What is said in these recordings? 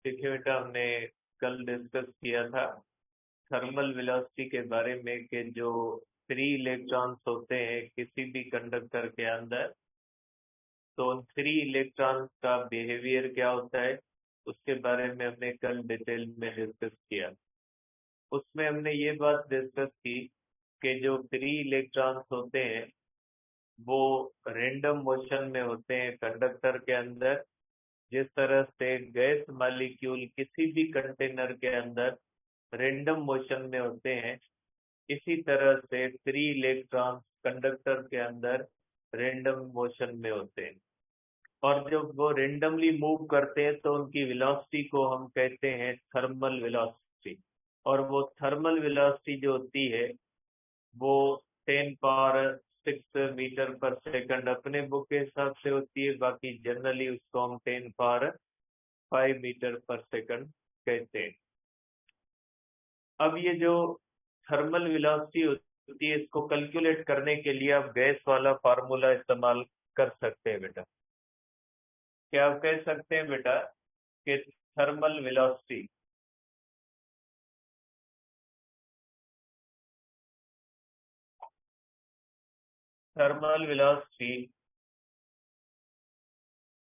देखिए बेटा, हमने कल डिस्कस किया था थर्मल वेलोसिटी के बारे में कि जो फ्री इलेक्ट्रॉन्स होते हैं किसी भी कंडक्टर के अंदर, तो उन फ्री इलेक्ट्रॉन्स का बिहेवियर क्या होता है उसके बारे में हमने कल डिटेल में डिस्कस किया। उसमें हमने ये बात डिस्कस की कि जो फ्री इलेक्ट्रॉन्स होते हैं वो रेंडम मोशन में होते हैं कंडक्टर के अंदर। जिस तरह से गैस मॉलिक्यूल किसी भी कंटेनर के अंदर रेंडम मोशन में होते हैं, इसी तरह से फ्री इलेक्ट्रॉन कंडक्टर के अंदर रेंडम मोशन में होते हैं। और जब वो रेंडमली मूव करते हैं तो उनकी वेलोसिटी को हम कहते हैं थर्मल वेलोसिटी। और वो थर्मल वेलोसिटी जो होती है वो 10⁻⁶ मीटर पर सेकंड अपने बुक के हिसाब से होती है, बाकी जनरली उसको हम 10⁻⁵ मीटर पर सेकंड कहते हैं। अब ये जो थर्मल वेलोसिटी होती है इसको कैलकुलेट करने के लिए आप गैस वाला फार्मूला इस्तेमाल कर सकते हैं बेटा। क्या आप कह सकते हैं बेटा कि thermal velocity thermal velocity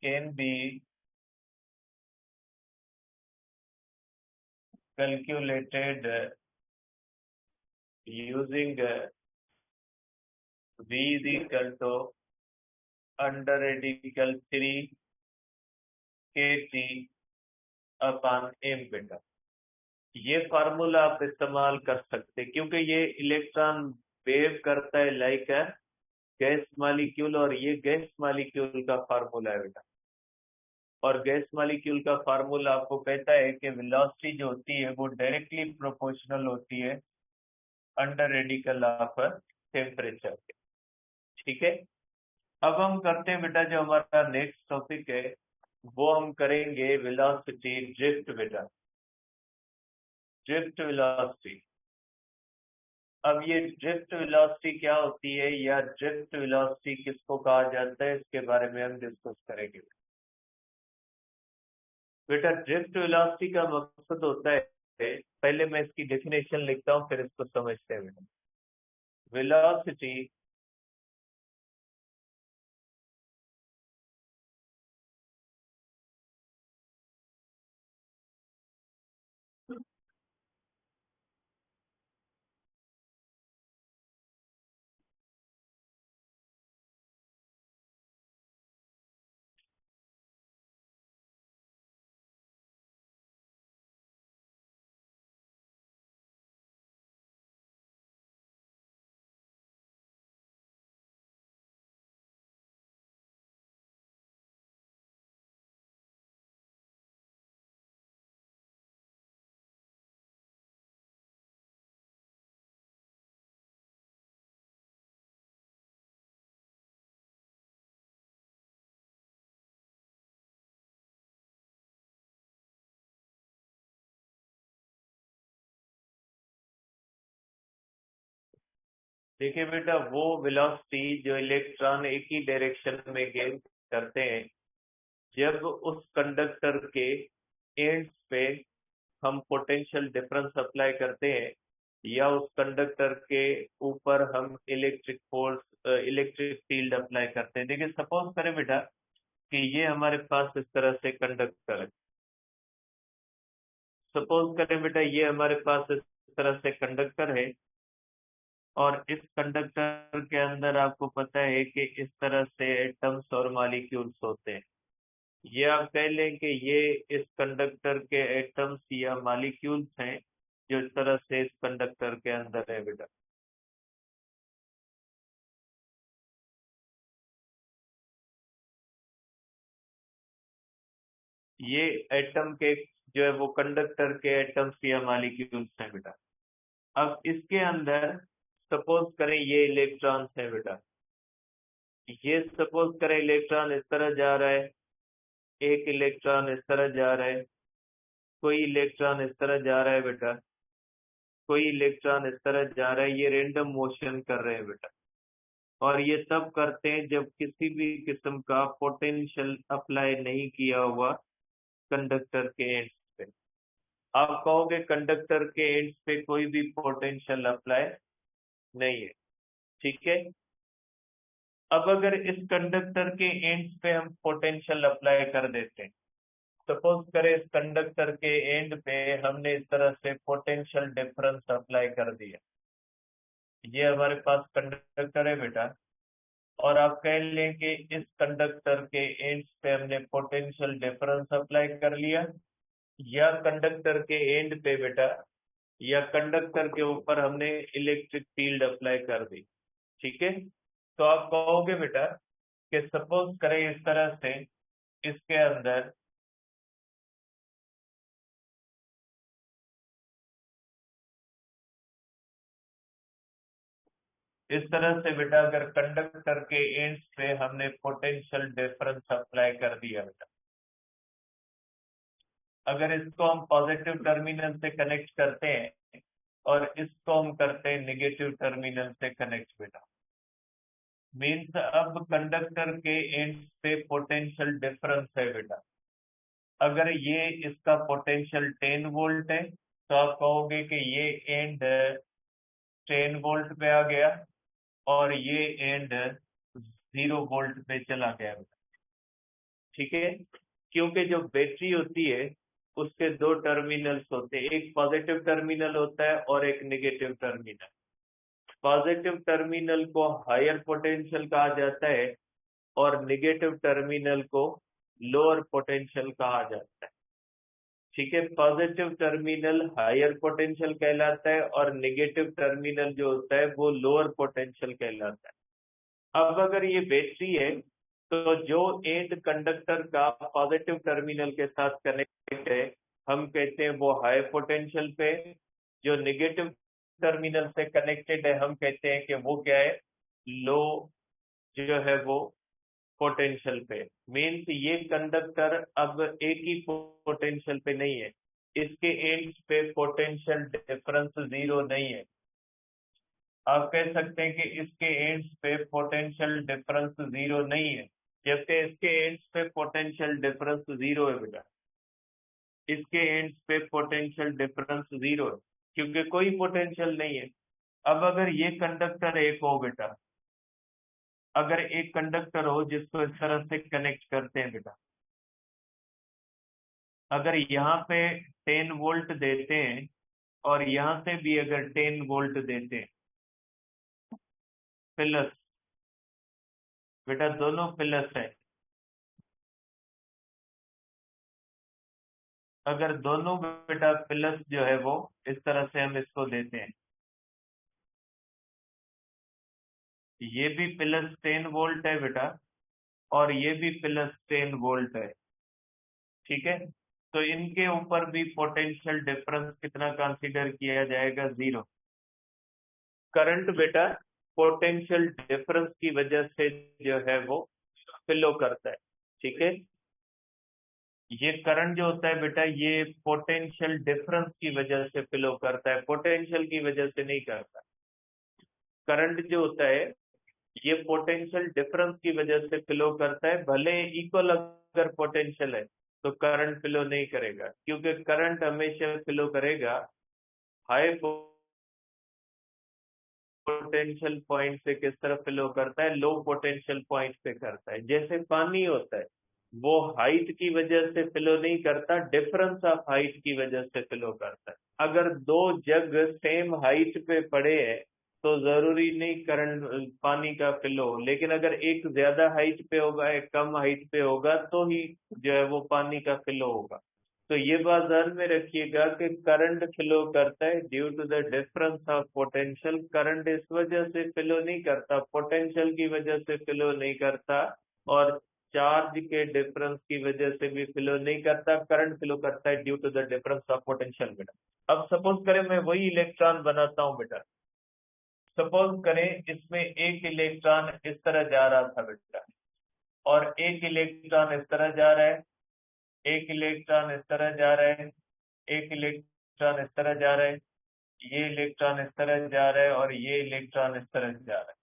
can be calculated using V is equal to under radical 3 kT upon m बेटा। ये फार्मूला आप इस्तेमाल कर सकते हैं क्योंकि ये इलेक्ट्रॉन वेव करता है लाइक गैस मॉलिक्यूल, और ये गैस मॉलिक्यूल का फार्मूला है बेटा। और गैस मॉलिक्यूल का फार्मूला आपको कहता है कि वेलोसिटी जो होती है वो डायरेक्टली प्रोपोर्शनल होती है अंडर रेडिकल ऑफ टेम्परेचर के। ठीक है, अब हम करते हैं बेटा जो हमारा नेक्स्ट टॉपिक है वो हम करेंगे वेलोसिटी ड्रिफ्ट बेटा। Drift velocity. अब ये ड्रिफ्ट वेलोसिटी क्या होती है या ड्रिफ्ट वेलोसिटी किसको कहा जाता है इसके बारे में हम डिस्कस करेंगे बेटा। ड्रिफ्ट वेलोसिटी का मकसद होता है, पहले मैं इसकी डेफिनेशन लिखता हूँ फिर इसको समझते हैं बेटा। वेलोसिटी देखिए बेटा, वो वेलोसिटी जो इलेक्ट्रॉन एक ही डायरेक्शन में गेन करते हैं जब उस कंडक्टर के एंड्स पे हम पोटेंशियल डिफरेंस अप्लाई करते हैं या उस कंडक्टर के ऊपर हम electric force electric field apply करते हैं। देखिए सपोज करें बेटा कि ये हमारे पास इस तरह से कंडक्टर है। सपोज करें बेटा ये हमारे पास इस तरह से कंडक्टर है और इस कंडक्टर के अंदर आपको पता है कि इस तरह से एटम्स और मॉलिक्यूल्स होते हैं। ये आप कह लें कि ये इस कंडक्टर के एटम्स या मॉलिक्यूल्स हैं जो इस तरह से इस कंडक्टर के अंदर है बेटा। ये एटम के जो है वो कंडक्टर के एटम्स या मॉलिक्यूल्स हैं बेटा। अब इसके अंदर सपोज करें ये इलेक्ट्रॉन्स हैं बेटा। ये सपोज करें इलेक्ट्रॉन इस तरह जा रहा है, एक इलेक्ट्रॉन इस तरह जा रहा है, कोई इलेक्ट्रॉन इस तरह जा रहा है बेटा, कोई इलेक्ट्रॉन इस तरह जा रहा है। ये रेंडम मोशन कर रहे हैं बेटा। और ये तब करते हैं जब किसी भी किस्म का पोटेंशियल अप्लाई नहीं किया हुआ कंडक्टर के एंड। आप कहोगे कंडक्टर के एंड्स पे कोई भी पोटेंशियल अप्लाई नहीं है, ठीक है। अब अगर इस कंडक्टर के एंड्स पे हम पोटेंशियल अप्लाई कर देते हैं, सपोज करें इस कंडक्टर के एंड पे हमने इस तरह से पोटेंशियल डिफरेंस अप्लाई कर दिया, ये हमारे पास कंडक्टर है बेटा, और आप कह लें कि इस कंडक्टर के एंड्स पे हमने पोटेंशियल डिफरेंस अप्लाई कर लिया, या कंडक्टर के एंड पे बेटा, या कंडक्टर के ऊपर हमने इलेक्ट्रिक फील्ड अप्लाई कर दी, ठीक है। तो आप कहोगे बेटा कि सपोज करें इस तरह से इसके अंदर इस तरह से बेटा, अगर कंडक्टर के एंड्स पे हमने पोटेंशियल डिफरेंस अप्लाई कर दिया बेटा, अगर इसको हम पॉजिटिव टर्मिनल से कनेक्ट करते हैं और इसको हम करते हैं निगेटिव टर्मिनल से कनेक्ट बेटा, मीन्स अब कंडक्टर के एंड्स पे पोटेंशियल डिफरेंस है बेटा। अगर ये इसका पोटेंशियल 10 वोल्ट है तो आप कहोगे कि ये एंड 10 वोल्ट पे आ गया और ये एंड 0 वोल्ट पे चला गया बेटा, ठीक है। क्योंकि जो बैटरी होती है उसके दो टर्मिनल्स होते हैं, एक पॉजिटिव टर्मिनल होता है और एक नेगेटिव टर्मिनल। पॉजिटिव टर्मिनल को हायर पोटेंशियल कहा जाता है और नेगेटिव टर्मिनल को लोअर पोटेंशियल कहा जाता है, ठीक है। पॉजिटिव टर्मिनल हायर पोटेंशियल कहलाता है और नेगेटिव टर्मिनल जो होता है वो लोअर पोटेंशियल कहलाता है। अब अगर ये बैटरी है तो जो एंड कंडक्टर का पॉजिटिव टर्मिनल के साथ कनेक्ट है हम कहते हैं वो हाई पोटेंशियल पे, जो नेगेटिव टर्मिनल से कनेक्टेड है हम कहते हैं कि वो क्या है, लो जो है वो पोटेंशियल पे। मीन्स ये कंडक्टर अब एक ही पोटेंशियल पे नहीं है, इसके एंड्स पे पोटेंशियल डिफरेंस 0 नहीं है। आप कह सकते हैं कि इसके एंड्स पे पोटेंशियल डिफरेंस 0 नहीं है, जबकि इसके एंड्स पे पोटेंशियल डिफरेंस 0 है बेटा, इसके एंड्स पे पोटेंशियल डिफरेंस 0 है क्योंकि कोई पोटेंशियल नहीं है। अब अगर ये कंडक्टर एक हो बेटा, अगर एक कंडक्टर हो जिसको इस तरह से कनेक्ट करते हैं बेटा, अगर यहाँ पे 10 वोल्ट देते हैं और यहाँ से भी अगर 10 वोल्ट देते हैं प्लस, बेटा दोनों प्लस है, अगर दोनों बेटा प्लस जो है वो इस तरह से हम इसको देते हैं, ये भी प्लस 10 वोल्ट है बेटा और ये भी प्लस 10 वोल्ट है, ठीक है। तो इनके ऊपर भी पोटेंशियल डिफरेंस कितना कंसीडर किया जाएगा, 0। करंट बेटा पोटेंशियल डिफरेंस की वजह से जो है वो फ्लो करता है, ठीक है। ये करंट जो होता है बेटा ये पोटेंशियल डिफरेंस की वजह से फ्लो करता है, पोटेंशियल की वजह से नहीं करता। करंट जो होता है ये पोटेंशियल डिफरेंस की वजह से फ्लो करता है, भले इक्वल अगर पोटेंशियल है तो करंट फ्लो नहीं करेगा, क्योंकि करंट हमेशा फ्लो करेगा हाई पोटेंशियल पॉइंट से किस तरफ फ्लो करता है, लो पोटेंशियल पॉइंट पे करता है। जैसे पानी होता है वो हाइट की वजह से फ्लो नहीं करता, डिफरेंस ऑफ हाइट की वजह से फ्लो करता है। अगर दो जग सेम हाइट पे पड़े हैं तो जरूरी नहीं करंट पानी का फ्लो, लेकिन अगर एक ज्यादा हाइट पे होगा एक कम हाइट पे होगा तो ही जो है वो पानी का फ्लो होगा। तो ये बात ध्यान में रखिएगा कि करंट फ्लो करता है due to the difference of potential. Current इस वजह से फ्लो नहीं करता, पोटेंशियल की वजह से फ्लो नहीं करता, और चार्ज के डिफरेंस की वजह से भी फ्लो नहीं करता। करंट फ्लो करता है due to the difference of potential बेटा। अब सपोज करें मैं वही इलेक्ट्रॉन बनाता हूं बेटा, सपोज करें इसमें एक इलेक्ट्रॉन इस तरह जा रहा था बेटा और एक इलेक्ट्रॉन इस तरह जा रहा है, एक इलेक्ट्रॉन इस तरह जा रहा है, एक इलेक्ट्रॉन इस तरह जा रहा है, ये इलेक्ट्रॉन इस तरह जा रहा है और ये इलेक्ट्रॉन इस तरह जा रहा है।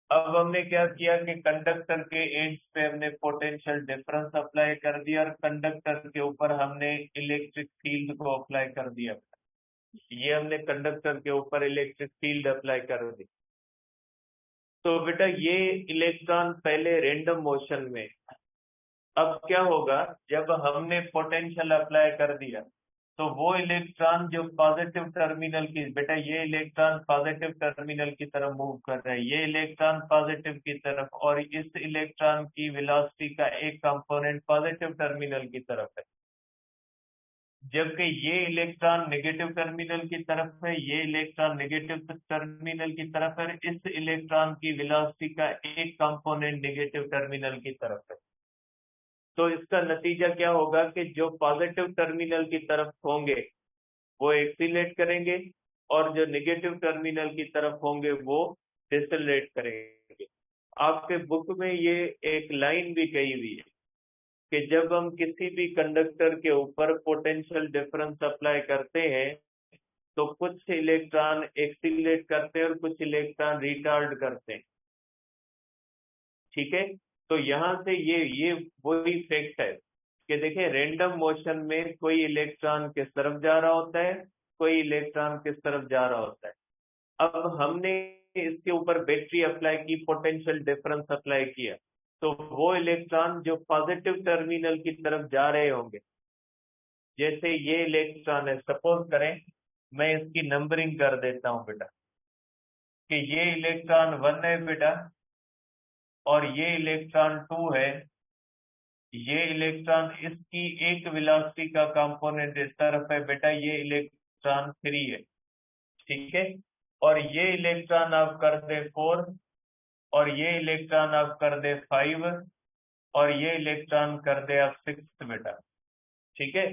अब हमने क्या किया कि कंडक्टर के एंड्स पे हमने पोटेंशियल डिफरेंस अप्लाई कर दिया और कंडक्टर के ऊपर हमने इलेक्ट्रिक फील्ड को अप्लाई कर दिया। ये हमने कंडक्टर के ऊपर इलेक्ट्रिक फील्ड अप्लाई कर दी। तो बेटा ये इलेक्ट्रॉन पहले रेंडम मोशन में, अब क्या होगा जब हमने पोटेंशियल अप्लाई कर दिया तो वो इलेक्ट्रॉन जो पॉजिटिव टर्मिनल की, बेटा ये इलेक्ट्रॉन पॉजिटिव टर्मिनल की तरफ मूव कर रहा है, ये इलेक्ट्रॉन पॉजिटिव की तरफ, और इस इलेक्ट्रॉन की वेलोसिटी का एक कंपोनेंट पॉजिटिव टर्मिनल की तरफ है, जबकि ये इलेक्ट्रॉन नेगेटिव टर्मिनल की तरफ है, ये इलेक्ट्रॉन नेगेटिव टर्मिनल की तरफ है, इस इलेक्ट्रॉन की वेलोसिटी का एक कंपोनेंट नेगेटिव टर्मिनल की तरफ है। तो इसका नतीजा क्या होगा कि जो पॉजिटिव टर्मिनल की तरफ होंगे वो एक्सीलरेट करेंगे और जो नेगेटिव टर्मिनल की तरफ होंगे वो डिसलेट करेंगे। आपके बुक में ये एक लाइन भी कही हुई है कि जब हम किसी भी कंडक्टर के ऊपर पोटेंशियल डिफरेंस अप्लाई करते हैं तो कुछ इलेक्ट्रॉन एक्सीलरेट करते हैं और कुछ इलेक्ट्रॉन रिटार्ड करते हैं। ठीक है, तो यहाँ से ये वही फैक्ट है कि देखिए रेंडम मोशन में कोई इलेक्ट्रॉन किस तरफ जा रहा होता है, कोई इलेक्ट्रॉन किस तरफ जा रहा होता है। अब हमने इसके ऊपर बैटरी अप्लाई की, पोटेंशियल डिफरेंस अप्लाई किया, तो वो इलेक्ट्रॉन जो पॉजिटिव टर्मिनल की तरफ जा रहे होंगे, जैसे ये इलेक्ट्रॉन है, सपोज करें मैं इसकी नंबरिंग कर देता हूँ बेटा कि ये इलेक्ट्रॉन 1 है बेटा और ये इलेक्ट्रॉन 2 है, ये इलेक्ट्रॉन इसकी एक वेलोसिटी का कंपोनेंट इस तरफ है बेटा, ये इलेक्ट्रॉन 3 है। ठीक है, और ये इलेक्ट्रॉन आप कर दे 4 और ये इलेक्ट्रॉन आप कर दे 5 और ये इलेक्ट्रॉन कर दे आप 6 बेटा। ठीक है,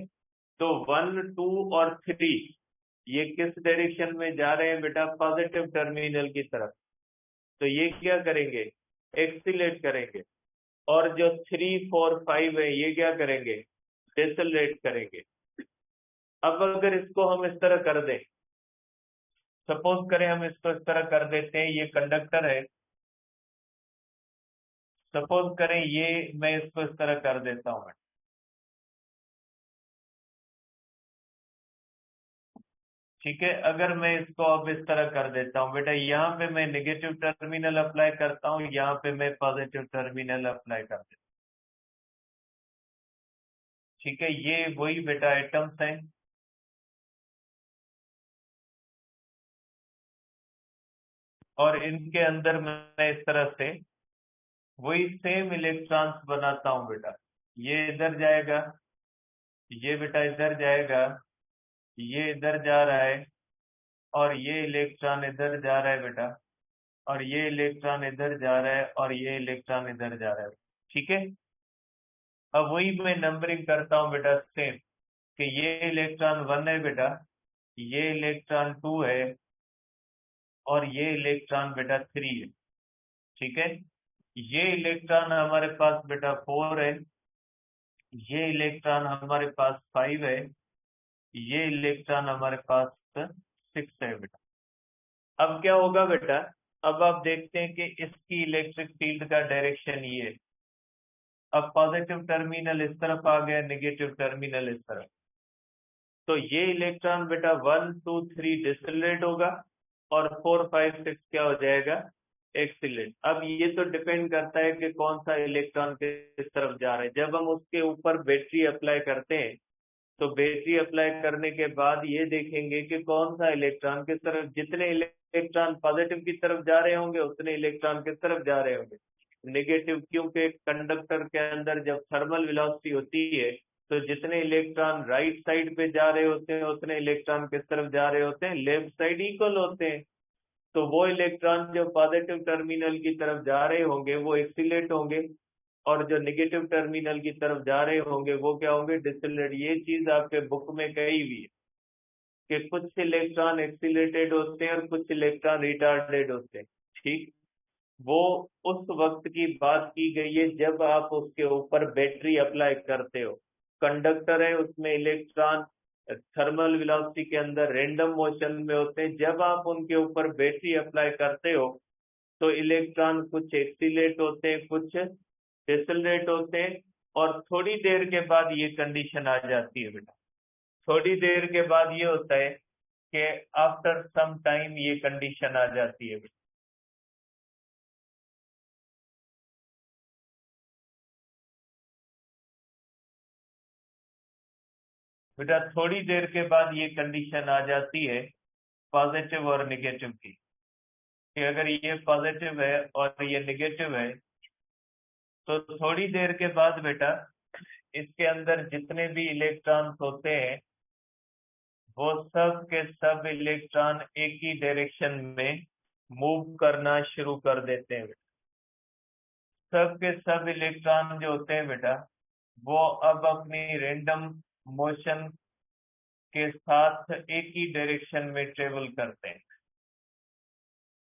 तो 1, 2 और 3 ये किस डायरेक्शन में जा रहे हैं बेटा, पॉजिटिव टर्मिनल की तरफ। तो ये क्या करेंगे, एक्सीलरेट करेंगे, और जो 3, 4, 5 है ये क्या करेंगे, डिसलेट करेंगे। अब अगर इसको हम इस तरह कर दें, सपोज करें हम इसको इस तरह कर देते हैं, ये कंडक्टर है, सपोज करें ये, मैं इसको इस तरह कर देता हूं। ठीक है, अगर मैं इसको अब इस तरह कर देता हूँ बेटा, यहाँ पे मैं नेगेटिव टर्मिनल अप्लाई करता हूँ, यहाँ पे मैं पॉजिटिव टर्मिनल अप्लाई कर देता हूँ। ठीक है, ये वही बेटा एटम्स हैं, और इनके अंदर मैं इस तरह से वही सेम इलेक्ट्रॉन्स बनाता हूँ बेटा। ये इधर जाएगा, ये बेटा इधर जाएगा, ये इधर जा रहा है, और ये इलेक्ट्रॉन इधर जा रहा है बेटा, और ये इलेक्ट्रॉन इधर जा रहा है, और ये इलेक्ट्रॉन इधर जा रहा है। ठीक है, अब वही मैं नंबरिंग करता हूँ बेटा सेम, कि ये इलेक्ट्रॉन 1 है बेटा, ये इलेक्ट्रॉन 2 है, और ये इलेक्ट्रॉन बेटा 3 है। ठीक है, ये इलेक्ट्रॉन हमारे पास बेटा 4 है, ये इलेक्ट्रॉन हमारे पास 5 है, ये इलेक्ट्रॉन हमारे पास 6 है बेटा। अब क्या होगा बेटा, अब आप देखते हैं कि इसकी इलेक्ट्रिक फील्ड का डायरेक्शन ये है। अब पॉजिटिव टर्मिनल इस तरफ आ गया, नेगेटिव टर्मिनल इस तरफ, तो ये इलेक्ट्रॉन बेटा 1, 2, 3 डिसलेट होगा और 4, 5, 6 क्या हो जाएगा, एक्सीलेट। अब ये तो डिपेंड करता है कि कौन सा इलेक्ट्रॉन किस तरफ जा रहा है। जब हम उसके ऊपर बैटरी अप्लाई करते हैं तो बैटरी अप्लाई करने के बाद ये देखेंगे कि कौन सा इलेक्ट्रॉन किस तरफ, जितने इलेक्ट्रॉन पॉजिटिव की तरफ जा रहे होंगे उतने इलेक्ट्रॉन किस तरफ जा रहे होंगे, नेगेटिव। क्योंकि कंडक्टर के अंदर जब थर्मल वेलोसिटी होती है तो जितने इलेक्ट्रॉन राइट साइड पे जा रहे होते हैं उतने इलेक्ट्रॉन किस तरफ जा रहे होते हैं, लेफ्ट साइड इक्वल होते हैं। तो वो इलेक्ट्रॉन जो पॉजिटिव टर्मिनल की तरफ जा रहे होंगे वो एक्सीलेट होंगे, और जो नेगेटिव टर्मिनल की तरफ जा रहे होंगे वो क्या होंगे, डिसलेट। ये चीज आपके बुक में कही हुई है कि कुछ इलेक्ट्रॉन एक्सीलेटेड होते हैं और कुछ इलेक्ट्रॉन रिटार्डेड होते हैं। ठीक, वो उस वक्त की बात की गई है जब आप उसके ऊपर बैटरी अप्लाई करते हो। कंडक्टर है, उसमें इलेक्ट्रॉन थर्मल वेलोसिटी के अंदर रेंडम मोशन में होते हैं। जब आप उनके ऊपर बैटरी अप्लाई करते हो तो इलेक्ट्रॉन कुछ एक्सीलरेट होते हैं, कुछ डिसलरेट होते हैं, और थोड़ी देर के बाद ये कंडीशन आ जाती है बेटा। थोड़ी देर के बाद ये होता है कि आफ्टर सम टाइम ये कंडीशन आ जाती है बेटा। बेटा थोड़ी देर के बाद ये कंडीशन आ जाती है पॉजिटिव और निगेटिव की, कि अगर ये पॉजिटिव है और ये निगेटिव है तो थोड़ी देर के बाद बेटा इसके अंदर जितने भी इलेक्ट्रॉन्स होते हैं वो सब के सब इलेक्ट्रॉन एक ही डायरेक्शन में मूव करना शुरू कर देते हैं। सब के सब इलेक्ट्रॉन जो होते हैं बेटा वो अब अपनी रैंडम मोशन के साथ एक ही डायरेक्शन में ट्रेवल करते हैं।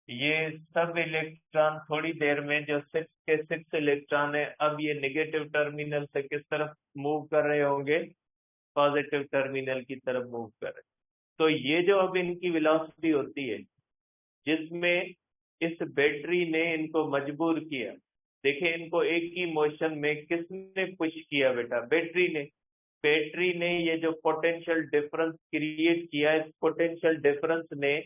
ये सब इलेक्ट्रॉन थोड़ी देर में जो 6 के 6 इलेक्ट्रॉन है अब ये नेगेटिव टर्मिनल से किस तरफ मूव कर रहे होंगे, पॉजिटिव टर्मिनल की तरफ मूव कर रहे। तो ये जो अब इनकी वेलोसिटी होती है जिसमें इस बैटरी ने इनको मजबूर किया, देखिए इनको एक ही मोशन में किसने पुश किया बेटा, बैटरी ने। बैटरी ने ये जो पोटेंशियल डिफरेंस क्रिएट किया, इस पोटेंशियल डिफरेंस ने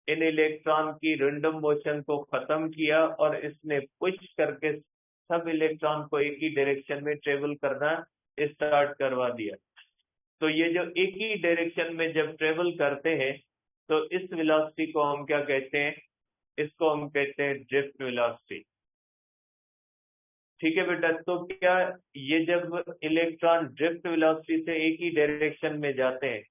इन इलेक्ट्रॉन की रैंडम मोशन को खत्म किया और इसने पुश करके सब इलेक्ट्रॉन को एक ही डायरेक्शन में ट्रेवल करना स्टार्ट करवा दिया। तो ये जो एक ही डायरेक्शन में जब ट्रेवल करते हैं तो इस वेलोसिटी को हम क्या कहते हैं, इसको हम कहते हैं ड्रिफ्ट वेलोसिटी। ठीक है बेटा, तो क्या ये जब इलेक्ट्रॉन ड्रिफ्ट वेलोसिटी से एक ही डायरेक्शन में जाते हैं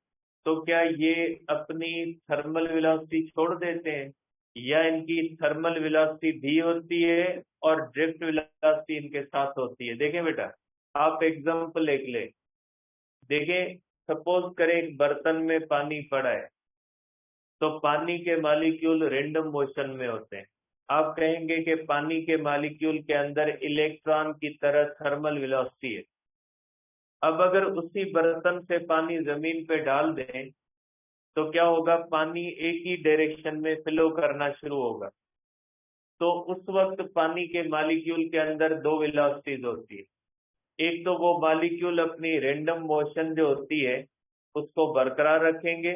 तो क्या ये अपनी थर्मल वेलोसिटी छोड़ देते हैं, या इनकी थर्मल वेलोसिटी भी होती है और ड्रिफ्ट वेलोसिटी इनके साथ होती है? देखें बेटा, आप एग्जांपल एक ले, देखें सपोज करें एक बर्तन में पानी पड़ा है तो पानी के मॉलिक्यूल रैंडम मोशन में होते हैं। आप कहेंगे कि पानी के मॉलिक्यूल के अंदर इलेक्ट्रॉन की तरह थर्मल वेलोसिटी है। अब अगर उसी बर्तन से पानी जमीन पे डाल दें तो क्या होगा, पानी एक ही डायरेक्शन में फ्लो करना शुरू होगा। तो उस वक्त पानी के मॉलिक्यूल के अंदर दो वेलोसिटीज होती है। एक तो वो मॉलिक्यूल अपनी रैंडम मोशन जो होती है उसको बरकरार रखेंगे,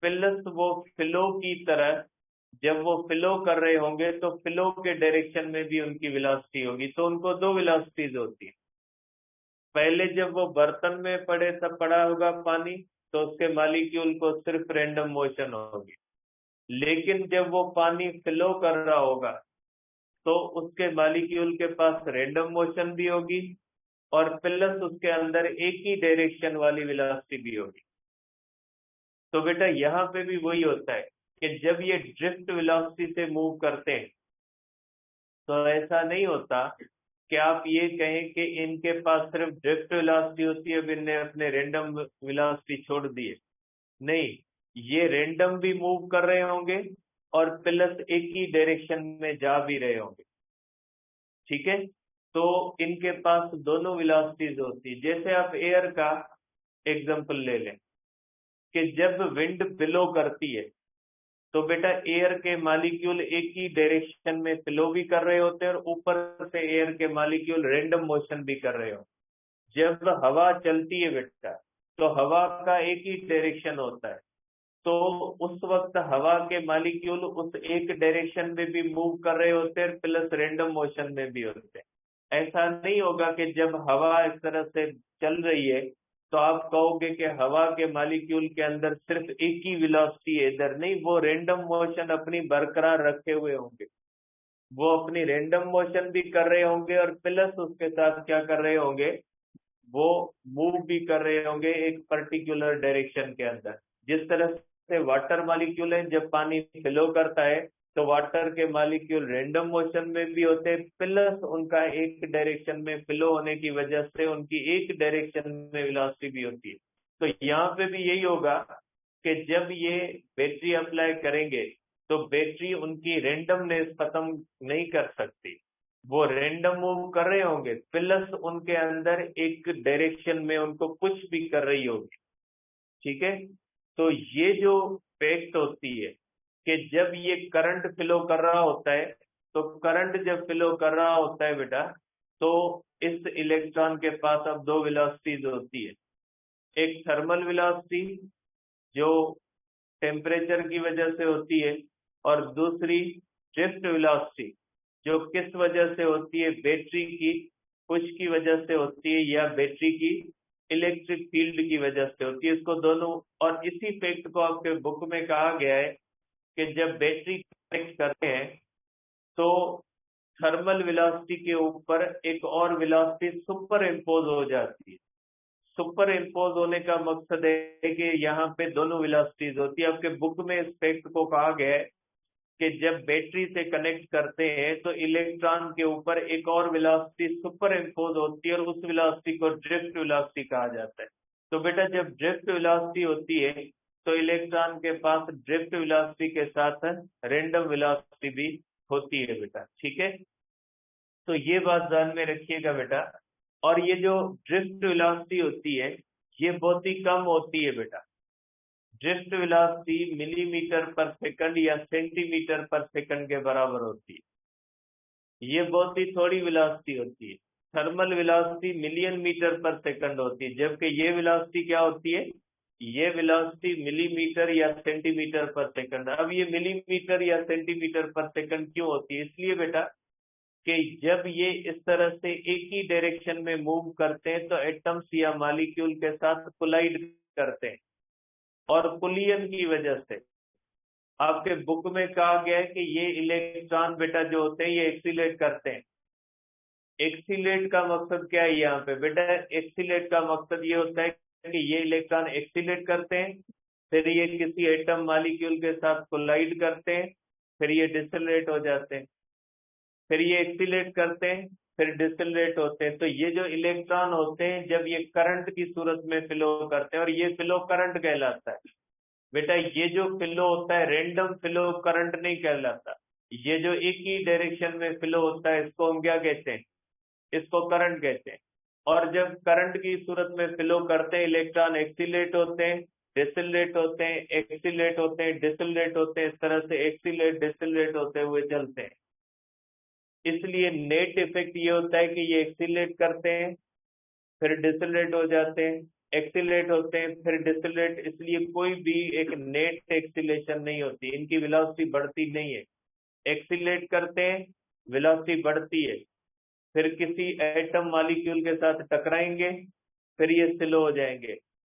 प्लस वो फ्लो की तरह जब वो फ्लो कर रहे होंगे तो फ्लो के डायरेक्शन में भी उनकी वेलोसिटी होगी। तो उनको दो वेलोसिटीज होती है। पहले जब वो बर्तन में पड़े तब पड़ा होगा पानी तो उसके मॉलिक्यूल को सिर्फ रैंडम मोशन होगी, लेकिन जब वो पानी फ्लो कर रहा होगा तो उसके मॉलिक्यूल के पास रैंडम मोशन भी होगी और प्लस उसके अंदर एक ही डायरेक्शन वाली वेलोसिटी भी होगी। तो बेटा यहाँ पे भी वही होता है कि जब ये ड्रिफ्ट वेलोसिटी से मूव करते हैं तो ऐसा नहीं होता कि आप ये कहें कि इनके पास सिर्फ ड्रिफ्ट वेलोसिटी होती है, अब इनने अपने रैंडम वेलोसिटी छोड़ दी है। नहीं, ये रैंडम भी मूव कर रहे होंगे और प्लस एक ही डायरेक्शन में जा भी रहे होंगे। ठीक है, तो इनके पास दोनों वेलोसिटीज होती है। जैसे आप एयर का एग्जांपल ले लें कि जब विंड ब्लो करती है तो बेटा एयर के मॉलिक्यूल एक ही डायरेक्शन में फ्लो भी कर रहे होते हैं और ऊपर से एयर के मॉलिक्यूल रैंडम मोशन भी कर रहे हो। जब हवा चलती है बेटा तो हवा का एक ही डायरेक्शन होता है, तो उस वक्त हवा के मॉलिक्यूल उस एक डायरेक्शन में भी मूव कर रहे होते हैं प्लस रैंडम मोशन में भी होते हैं। ऐसा नहीं होगा कि जब हवा इस तरह से चल रही है तो आप कहोगे कि हवा के मॉलिक्यूल के अंदर सिर्फ एक ही वेलोसिटी है, इधर नहीं, वो रैंडम मोशन अपनी बरकरार रखे हुए होंगे। वो अपनी रैंडम मोशन भी कर रहे होंगे और प्लस उसके साथ क्या कर रहे होंगे, वो मूव भी कर रहे होंगे एक पर्टिकुलर डायरेक्शन के अंदर। जिस तरह से वाटर मॉलिक्यूल है, जब पानी फ्लो करता है तो वाटर के मॉलिक्यूल रैंडम मोशन में भी होते हैं प्लस उनका एक डायरेक्शन में फ्लो होने की वजह से उनकी एक डायरेक्शन में वेलोसिटी भी होती है। तो यहाँ पे भी यही होगा कि जब ये बैटरी अप्लाई करेंगे तो बैटरी उनकी रैंडमनेस खत्म नहीं कर सकती, वो रैंडम मूव कर रहे होंगे प्लस उनके अंदर एक डायरेक्शन में उनको पुश भी कर रही होगी। ठीक है, तो ये जो फैक्ट होती है कि जब ये करंट फ्लो कर रहा होता है तो करंट जब फ्लो कर रहा होता है बेटा, तो इस इलेक्ट्रॉन के पास अब दो वेलोसिटीज होती है। एक थर्मल वेलोसिटी जो टेम्परेचर की वजह से होती है, और दूसरी ड्रिफ्ट वेलोसिटी जो किस वजह से होती है, बैटरी की पुश की वजह से होती है या बैटरी की इलेक्ट्रिक फील्ड की वजह से होती है। इसको दोनों, और इसी फैक्ट को आपके बुक में कहा गया है कि जब बैटरी कनेक्ट करते हैं तो थर्मल वेलोसिटी के ऊपर एक और वेलोसिटी सुपर इम्पोज हो जाती है। सुपर इम्पोज होने का मकसद है कि यहाँ पे दोनों वेलोसिटीज होती है। आपके बुक में इस फैक्ट को कहा गया है कि जब बैटरी से कनेक्ट करते हैं तो इलेक्ट्रॉन के ऊपर एक और वेलोसिटी सुपर इम्पोज होती है और उस वेलोसिटी को ड्रिफ्ट वेलोसिटी कहा जाता है। तो बेटा जब ड्रिफ्ट वेलोसिटी होती है तो इलेक्ट्रॉन के पास ड्रिफ्ट वेलोसिटी के साथ रैंडम वेलोसिटी भी होती है बेटा, ठीक है। तो ये बात ध्यान में रखिएगा बेटा। और ये जो ड्रिफ्ट वेलोसिटी होती है ये बहुत ही कम होती है बेटा। ड्रिफ्ट वेलोसिटी मिलीमीटर पर सेकंड या सेंटीमीटर पर सेकंड के बराबर होती है। ये बहुत ही थोड़ी वेलोसिटी होती है। थर्मल वेलोसिटी मिलियन मीटर पर सेकंड होती है, जबकि ये वेलोसिटी क्या होती है, ये वेलोसिटी मिलीमीटर या सेंटीमीटर पर सेकंड। अब ये मिलीमीटर या सेंटीमीटर पर सेकंड क्यों होती है, इसलिए बेटा कि जब ये इस तरह से एक ही डायरेक्शन में मूव करते हैं तो एटम्स या मॉलिक्यूल के साथ कोलाइड करते हैं, और कोलिजन की वजह से आपके बुक में कहा गया है कि ये इलेक्ट्रॉन बेटा जो होते हैं ये एक्सीलेट करते हैं। एक्सीलेट का मकसद क्या है यहाँ पे बेटा, एक्सीलेट का मकसद ये होता है कि ये इलेक्ट्रॉन एक्सीलेट करते हैं, फिर ये किसी एटम मॉलिक्यूल के साथ कोलाइड करते हैं, फिर ये डिसलेट हो जाते हैं, फिर ये एक्सीलेट करते हैं, फिर डिसलेट होते हैं। तो ये जो इलेक्ट्रॉन होते हैं जब ये करंट की सूरत में फ्लो करते हैं, और ये फ्लो करंट कहलाता है बेटा। ये जो फ्लो होता है रैंडम फ्लो करंट नहीं कहलाता। ये जो एक ही डायरेक्शन में फ्लो होता है इसको हम क्या कहते हैं, इसको करंट कहते हैं। और जब करंट की सूरत में फ्लो करते हैं इलेक्ट्रॉन एक्सीलेट होते हैं, डिसलेट होते हैं, एक्सीलेट होते हैं, डिसलेट होते हैं, इस तरह से एक्सीलेट डिसलेट होते हुए चलते हैं। इसलिए नेट इफेक्ट ये होता है कि ये एक्सीलेट करते हैं फिर डिसलेट हो जाते हैं, एक्सीलेट होते हैं फिर डिसलेट, इसलिए कोई भी एक नेट एक्सीलेशन नहीं होती, इनकी वेलोसिटी बढ़ती नहीं है। एक्सीलेट करते हैं वेलोसिटी बढ़ती है, फिर किसी एटम मॉलिक्यूल के साथ टकराएंगे, फिर ये स्लो हो जाएंगे,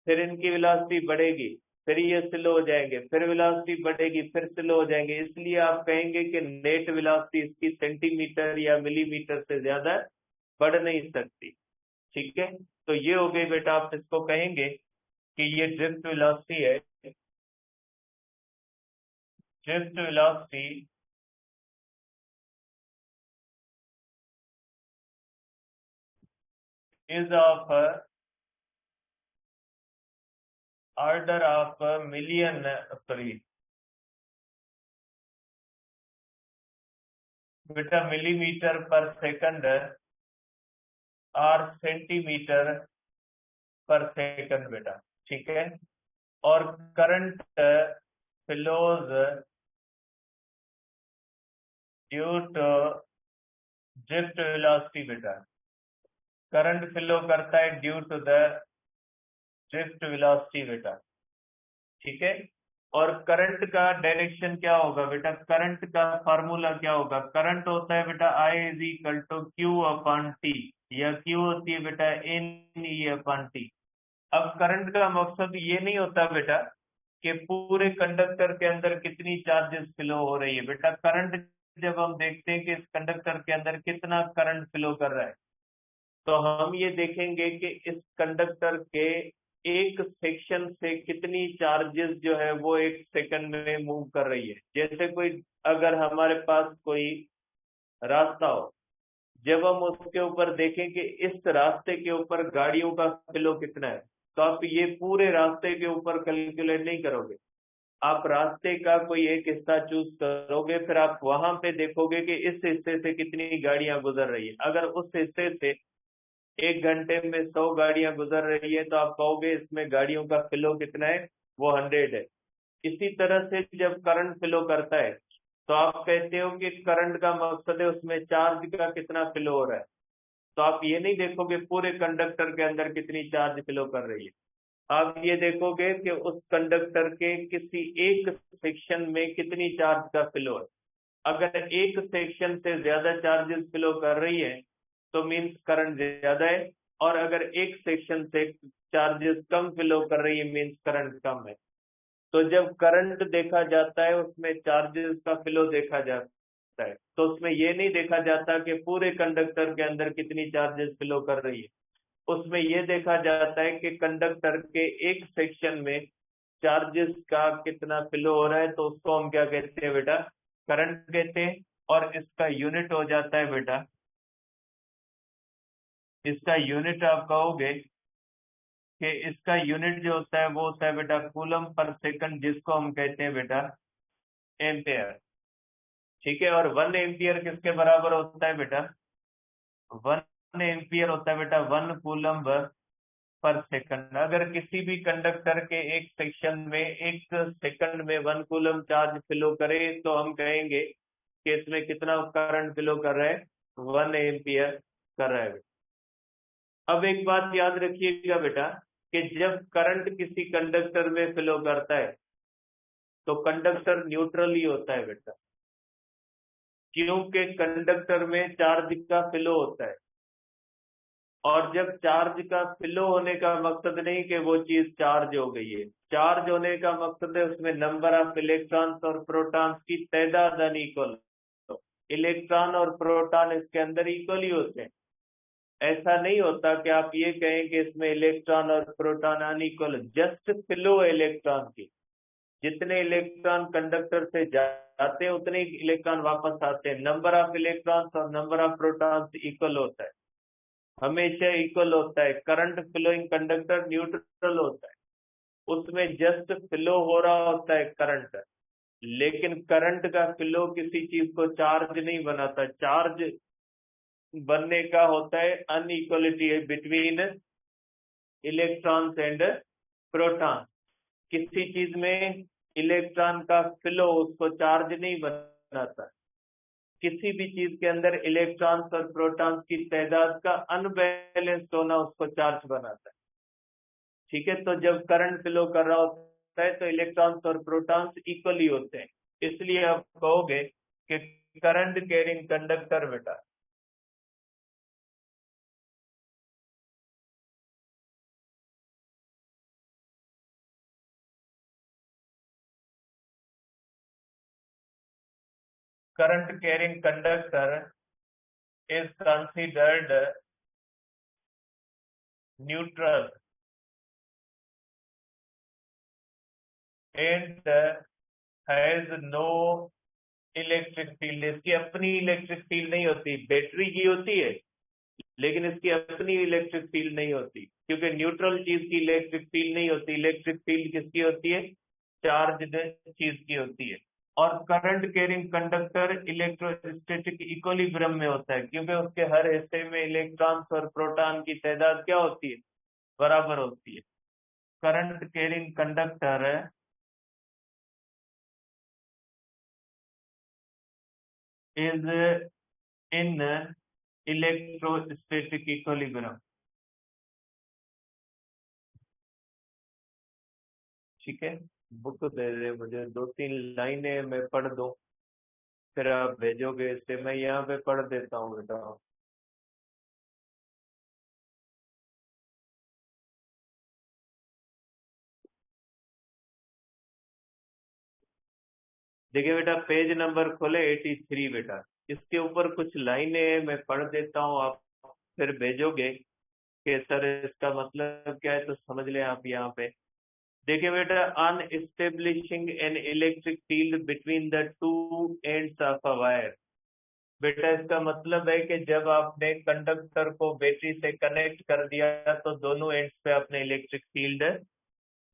फिर इनकी वेलोसिटी बढ़ेगी, फिर ये स्लो हो जाएंगे, फिर वेलोसिटी बढ़ेगी, फिर स्लो हो जाएंगे। इसलिए आप कहेंगे कि नेट वेलोसिटी इसकी सेंटीमीटर या मिलीमीटर से ज्यादा बढ़ नहीं सकती, ठीक है। तो ये हो गई बेटा, आप इसको कहेंगे कि ये ड्रिफ्ट वेलोसिटी है। Drift velocity is of order of million, sorry बेटा मिलीमीटर पर सेकंड और सेंटीमीटर पर सेकंड बेटा, ठीक है। और current flows due to drift velocity बेटा, करंट फ्लो करता है due to the drift velocity बेटा, ठीक है। और करंट का डायरेक्शन क्या होगा बेटा, करंट का फार्मूला क्या होगा, करंट होता है बेटा I is equal to Q upon T, या क्यू होती है बेटा NE अपॉन टी। अब करंट का मकसद ये नहीं होता बेटा कि पूरे कंडक्टर के अंदर कितनी चार्जेस फ्लो हो रही है बेटा। करंट जब हम देखते हैं कि इस कंडक्टर के अंदर कितना करंट फ्लो कर रहा है, तो हम ये देखेंगे कि इस कंडक्टर के एक सेक्शन से कितनी चार्जेस जो है वो एक सेकंड में मूव कर रही है। जैसे कोई, अगर हमारे पास कोई रास्ता हो, जब हम उसके ऊपर देखें कि इस रास्ते के ऊपर गाड़ियों का फ्लो कितना है, तो आप ये पूरे रास्ते के ऊपर कैलकुलेट नहीं करोगे। आप रास्ते का कोई एक हिस्सा चूज करोगे, फिर आप वहां पे देखोगे कि इस हिस्से से कितनी गाड़ियां गुजर रही है। अगर उस हिस्से से एक घंटे में 100 गाड़ियां गुजर रही है तो आप कहोगे इसमें गाड़ियों का फ्लो कितना है, वो 100 है। इसी तरह से जब करंट फ्लो करता है तो आप कहते हो कि करंट का मकसद है उसमें चार्ज का कितना फ्लो हो रहा है, तो आप ये नहीं देखोगे पूरे कंडक्टर के अंदर कितनी चार्ज फ्लो कर रही है, आप ये देखोगे कि उस कंडक्टर के किसी एक सेक्शन में कितनी चार्ज का फ्लो है। अगर एक सेक्शन से ज्यादा चार्जेस फ्लो कर रही है तो मीन्स करंट ज्यादा है, और अगर एक सेक्शन से चार्जेस कम फ्लो कर रही है मीन्स करंट कम है। तो जब करंट देखा जाता है उसमें चार्जेस का फ्लो देखा जाता है, तो उसमें ये नहीं देखा जाता कि पूरे कंडक्टर के अंदर कितनी चार्जेस फ्लो कर रही है, उसमें ये देखा जाता है कि कंडक्टर के एक सेक्शन में चार्जेस का कितना फ्लो हो रहा है, तो उसको हम क्या कहते हैं बेटा, करंट कहते हैं। और इसका यूनिट हो जाता है बेटा, इसका यूनिट आप कहोगे कि इसका यूनिट जो होता है वो होता है बेटा कूलम पर सेकंड, जिसको हम कहते हैं बेटा एम्पेयर। ठीक है, और 1 एम्पियर किसके बराबर होता है बेटा, 1 एम्पियर होता है बेटा 1 कूलम पर सेकंड। अगर किसी भी कंडक्टर के एक सेक्शन में एक सेकंड में 1 कूलम चार्ज फ्लो करे तो हम कहेंगे कि इसमें कितना करंट फ्लो कर रहा है, 1 एम्पियर कर रहा है। अब एक बात याद रखिएगा बेटा कि जब करंट किसी कंडक्टर में फ्लो करता है तो कंडक्टर न्यूट्रल ही होता है बेटा, क्योंकि कंडक्टर में चार्ज का फ्लो होता है। और जब चार्ज का फ्लो होने का मकसद नहीं कि वो चीज चार्ज हो गई है, चार्ज होने का मकसद है उसमें नंबर ऑफ इलेक्ट्रॉन्स और प्रोटॉन्स की तादाद अनइक्वल, तो इलेक्ट्रॉन और प्रोटॉन इसके अंदर इक्वल ही होते हैं। ऐसा नहीं होता कि आप ये कहें कि इसमें इलेक्ट्रॉन और proton unequal, just flow electron की, जितने इलेक्ट्रॉन कंडक्टर से जाते हैं उतने ही इलेक्ट्रॉन वापस आते हैं, नंबर ऑफ इलेक्ट्रॉन्स और नंबर ऑफ प्रोटॉन्स इक्वल होता है, हमेशा इक्वल होता है। करंट फ्लोइंग कंडक्टर न्यूट्रल होता है, उसमें जस्ट फ्लो हो रहा होता है करंट, लेकिन करंट का फ्लो किसी चीज को चार्ज नहीं बनाता। चार्ज बनने का होता है inequality between electrons and proton. किसी चीज में इलेक्ट्रॉन का फ्लो उसको चार्ज नहीं बनाता, किसी भी चीज के अंदर इलेक्ट्रॉन्स और प्रोटॉन्स की तादाद का अनबैलेंस होना उसको चार्ज बनाता है। ठीक है, तो जब करंट फ्लो कर रहा होता है तो इलेक्ट्रॉन्स और प्रोटॉन्स इक्वली होते हैं, इसलिए आप कहोगे कि करंट कैरिंग कंडक्टर बेटा current carrying conductor is considered neutral and has no electric field. इसकी अपनी इलेक्ट्रिक फील्ड नहीं होती, बैटरी की होती है लेकिन इसकी अपनी इलेक्ट्रिक फील्ड नहीं होती, क्योंकि न्यूट्रल चीज की इलेक्ट्रिक फील्ड नहीं होती। इलेक्ट्रिक फील्ड किसकी होती है, चार्ज चीज की होती है। और current carrying conductor electrostatic equilibrium में होता है, क्योंकि उसके हर हिस्से में इलेक्ट्रॉन्स और प्रोटॉन की तादाद क्या होती है, बराबर होती है। Current carrying conductor is in electrostatic equilibrium. ठीक है, बुक दे दे मुझे, 2-3 लाइनें मैं पढ़ दूं, फिर आप भेजोगे इसे, मैं यहाँ पे पढ़ देता हूँ बेटा। देखिए बेटा, पेज नंबर खोले 83 बेटा, इसके ऊपर कुछ लाइनें मैं पढ़ देता हूँ, आप फिर भेजोगे कि सर इसका मतलब क्या है, तो समझ लें आप यहाँ पे। देखिए बेटा, on establishing an electric field between the two ends of a wire. बेटा इसका मतलब है कि जब आपने कंडक्टर को बैटरी से कनेक्ट कर दिया तो दोनों एंड्स पे आपने इलेक्ट्रिक फील्ड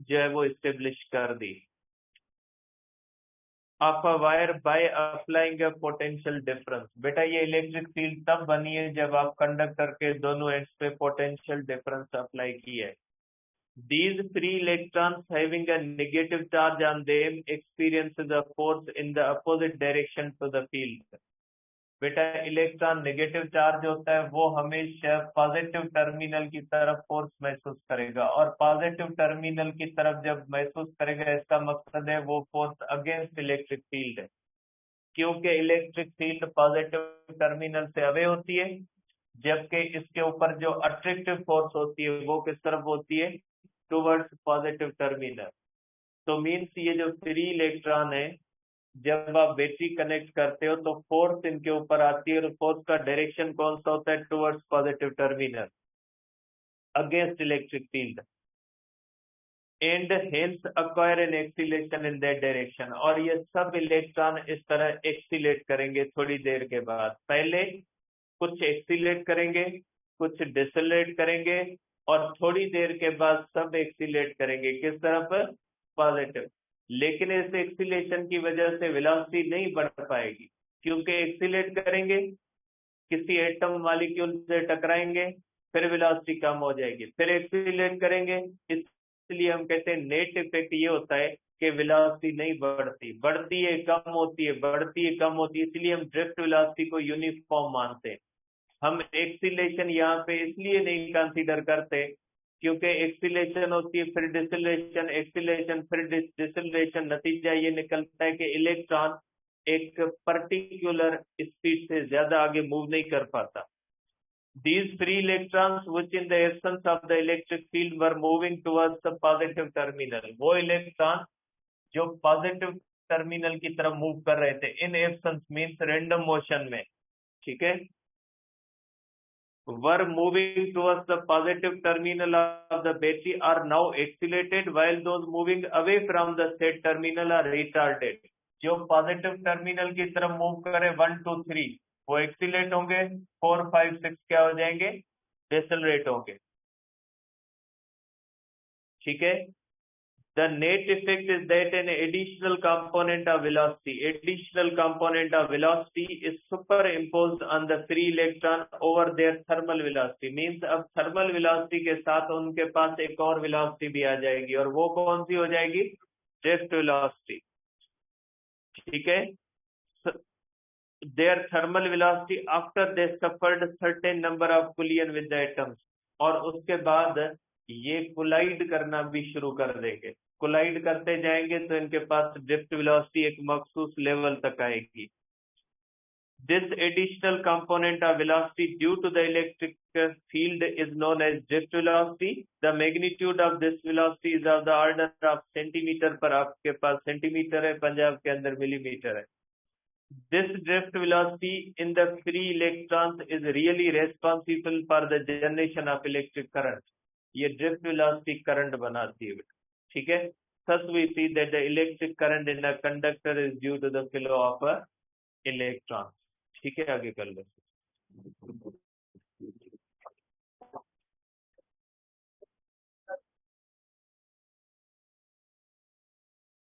जो है वो इस्टेब्लिश कर दी of a wire by applying a potential difference. बेटा ये इलेक्ट्रिक फील्ड तब बनी है जब आप कंडक्टर के दोनों एंड्स पे पोटेंशियल डिफरेंस अप्लाई किए। These free electrons having a negative charge on them experience the force in the opposite direction to the field. बेटा इलेक्ट्रॉन नेगेटिव चार्ज होता है वो हमेशा पॉजिटिव टर्मिनल की तरफ फोर्स महसूस करेगा, और पॉजिटिव टर्मिनल की तरफ जब महसूस करेगा इसका मकसद है वो फोर्स अगेंस्ट इलेक्ट्रिक फील्ड है, क्योंकि इलेक्ट्रिक फील्ड पॉजिटिव टर्मिनल से अवे होती है, जबकि इसके ऊपर जो अट्रैक्टिव फोर्स होती है वो किस तरफ होती है, टुवर्ड्स पॉजिटिव टर्मिनल। तो मीन्स ये जो फ्री इलेक्ट्रॉन है जब आप बैटरी कनेक्ट करते हो तो फोर्स इनके ऊपर आती है, और फोर्स का डायरेक्शन कौन सा होता है, towards positive terminal against electric field, and hence acquire an acceleration in that direction. और ये सब इलेक्ट्रॉन इस तरह एक्सीलेट करेंगे थोड़ी देर के बाद, पहले कुछ एक्सीलेट करेंगे, कुछ डिसलेट करेंगे, और थोड़ी देर के बाद सब एक्सीलेट करेंगे किस तरफ, पॉजिटिव। लेकिन इस एक्सीलेशन की वजह से वेलोसिटी नहीं बढ़ पाएगी, क्योंकि एक्सीलेट करेंगे किसी एटम मॉलिक्यूल से टकराएंगे फिर वेलोसिटी कम हो जाएगी, फिर एक्सीलेट करेंगे, इसलिए हम कहते हैं नेट इफेक्ट ये होता है कि वेलोसिटी नहीं बढ़ती, बढ़ती है कम होती है, बढ़ती है कम होती है, इसलिए हम ड्रिफ्ट वेलोसिटी को यूनिफॉर्म मानते हैं। हम एक्सीलेशन यहाँ पे इसलिए नहीं कंसीडर करते क्योंकि एक्सीलेशन होती है फिर डिसलेशन, एक्सीलेशन फिर डिसलेशन, नतीजा ये निकलता है कि इलेक्ट्रॉन एक पर्टिकुलर स्पीड से ज्यादा आगे मूव नहीं कर पाता। These free electrons which in the absence of the electric field were moving towards the positive terminal, वो इलेक्ट्रॉन जो पॉजिटिव टर्मिनल की तरफ मूव कर रहे थे, in absence means random motion में, ठीक है, were moving towards the positive terminal of the battery are now accelerated, while those moving away from the said terminal are retarded। जो पॉजिटिव टर्मिनल की तरफ मूव करे 1 2 3 वो एक्सीलेट होंगे, 4 5 6 क्या हो जाएंगे, डिसलरेट होंगे, ठीक है। The net effect is that an additional component of velocity is superimposed on the free electron over their thermal velocity। Means अब thermal velocity के साथ उनके पास एक और velocity भी आ जाएगी, और वो कौन सी हो जाएगी, drift velocity, ठीक है। Their thermal velocity after they suffered certain number of collision with the atoms, और उसके बाद ये कोलाइड करना भी शुरू कर देंगे, कोलाइड करते जाएंगे तो इनके पास ड्रिफ्ट वेलोसिटी एक मखसूस लेवल तक आएगी। This additional component of velocity due to the electric field is known as drift velocity। The magnitude of this velocity is of the order of centimeter पर, आपके पास सेंटीमीटर है, पंजाब के अंदर मिलीमीटर है। This drift velocity in the free electrons is really responsible for the generation of electric current। ये drift velocity current बनाती है, ठीक है। Thus we see that the electric current in a conductor is due to the flow of electrons। ठीक है, आगे कर लो।